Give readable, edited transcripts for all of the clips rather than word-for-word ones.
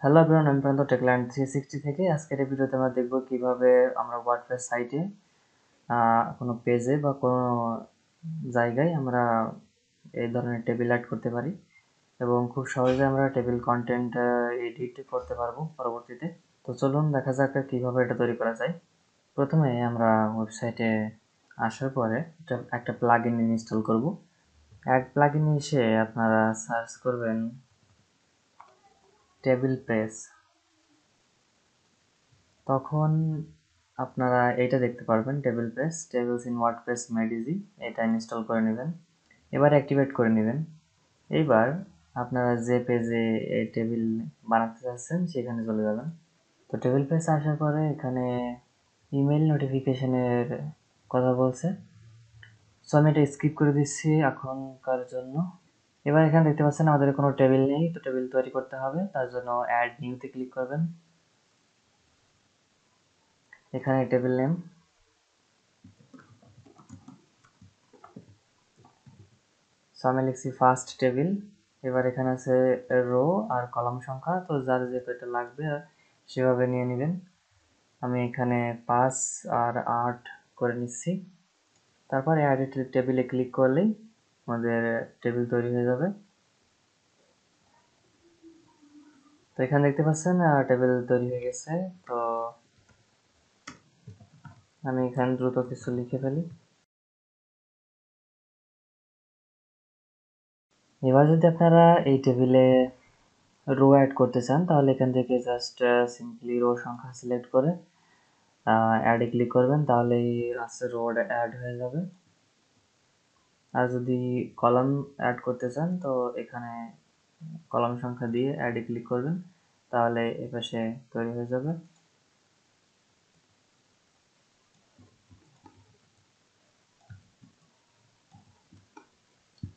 Hello everyone, আমি প্রান্ত Techland 360 থেকে আজকের এই ভিডিওতে আমরা দেখব কিভাবে আমরা ওয়ার্ডপ্রেস সাইটে কোনো পেজে বা কোনো জায়গায় আমরা এই ধরনের টেবিল অ্যাড করতে পারি এবং খুব সহজে আমরা টেবিল কন্টেন্ট এডিট করতে পারবো পরবর্তীতে। তো চলুন দেখা যাক কিভাবে এটা তৈরি করা যায়। প্রথমে আমরা ওয়েবসাইটে আসার পরে একটা প্লাগইন ইনস্টল করব। অ্যাড প্লাগইন এসে আপনারা সার্চ করবেন টেবিল প্রেস। তখন আপনারা এইটা দেখতে পারবেন, table press tables in WordPress made easy. এটা ইনস্টল করে নেবেন, এবার অ্যাক্টিভেট করে নেবেন। এইবার আপনারা যে পেজে এই টেবিল বানাতে চাচ্ছেন সেখানে চলে যাবেন। তো টেবিল প্রেস আসার পরে এখানে ইমেল নোটিফিকেশনের কথা বলছে, সো আমি এটা স্কিপ করে দিচ্ছি এখনকার জন্য। এবার এখানে দেখতে পাচ্ছেন আমাদের কোনো টেবিল নেই, তো টেবিল তৈরি করতে হবে। তার জন্য অ্যাড নিউতে ক্লিক করবেন। এখানে টেবিল নেম, সো আমি লিখছি ফার্স্ট টেবিল। এবার এখানে আছে রো আর কলাম সংখ্যা, তো যার যেহেতু এটা লাগবে সেভাবে নিয়ে নেবেন। আমি এখানে 5 আর 8 করে নিচ্ছি। তারপর অ্যাড টেবিলে ক্লিক করলেই আমাদের টেবিল তৈরি হয়ে যাবে। তো এখানে দেখতে পাচ্ছেন টেবিল তৈরি হয়ে গেছে। তো আমি এখানে দ্রুত কিছু লিখে ফেলি। এবার যদি আপনারা এই টেবিলে রো অ্যাড করতে চান তাহলে এখান থেকে জাস্ট সিম্পলি রো সংখ্যা সিলেক্ট করে অ্যাডে ক্লিক করবেন, তাহলেই রাস্তা রোড অ্যাড হয়ে যাবে। আর যদি কলাম অ্যাড করতে চান তো এখানে কলাম সংখ্যা দিয়ে অ্যাডে ক্লিক করবেন, তাহলে এপাশে তৈরি হয়ে যাবে।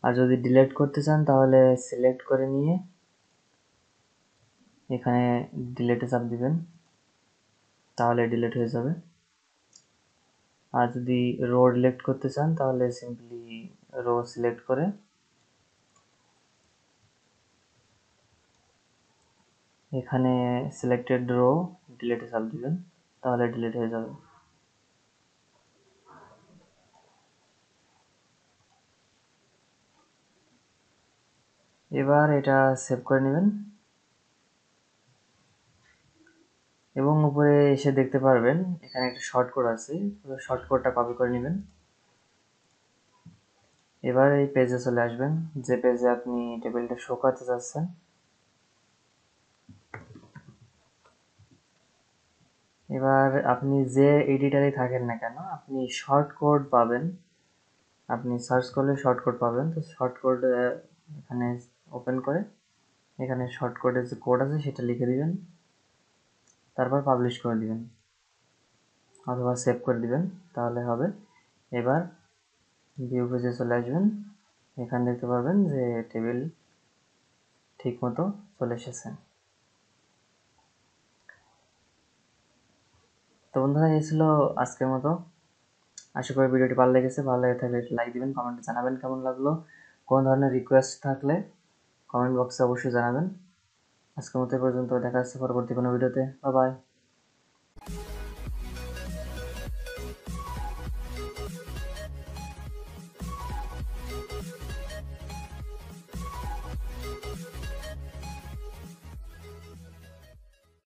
আর যদি ডিলিট করতে চান তাহলে সিলেক্ট করে নিয়ে এখানে ডিলিটে চাপ দিবেন, তাহলে ডিলিট হয়ে যাবে। আর যদি রো ডিলিট করতে চান তাহলে সিম্পলি রো সিলেক্ট করে এখানে সিলেক্টেড রো ডিলিটে চাপ দিবেন, তাহলে ডিলিট হয়ে যাবে। এবার এটা সেভ করে নেবেন এবং উপরে এসে দেখতে পারবেন এখানে একটা শর্টকাট আছে, শর্টকাটটা কপি করে নেবেন। এবার এই পেজে চলে আসবেন, যে পেজে আপনি টেবিলটা শো করতে চাচ্ছেন। এবার আপনি যে এডিটরে থাকেন না কেন আপনি শর্টকাট পাবেন, আপনি সার্চ করলে শর্টকাট পাবেন। তো শর্টকাট এখানে ওপেন করে এখানে শর্টকাটের যে কোড আছে সেটা লিখে দিবেন, তারপর পাবলিশ করে দিবেন অথবা সেভ করে দিবেন, তাহলে হবে। এবার ভিউ পেজে চলে আসবেন, এখানে দেখতে পারবেন যে টেবিল ঠিক মতো চলে এসেছে। তো বন্ধুরা, এই ছিল আজকের মতো। আশা করি ভিডিওটি ভালো লেগেছে। ভালো লেগে থাকলে লাইক দিবেন, কমেন্টে জানাবেন কেমন লাগলো। কোন ধরনের রিকোয়েস্ট থাকলে কমেন্ট বক্সে অবশ্যই জানাবেন। আজকের মতো এই পর্যন্ত, দেখা যাচ্ছে পরবর্তী কোনো ভিডিওতে। Bye bye.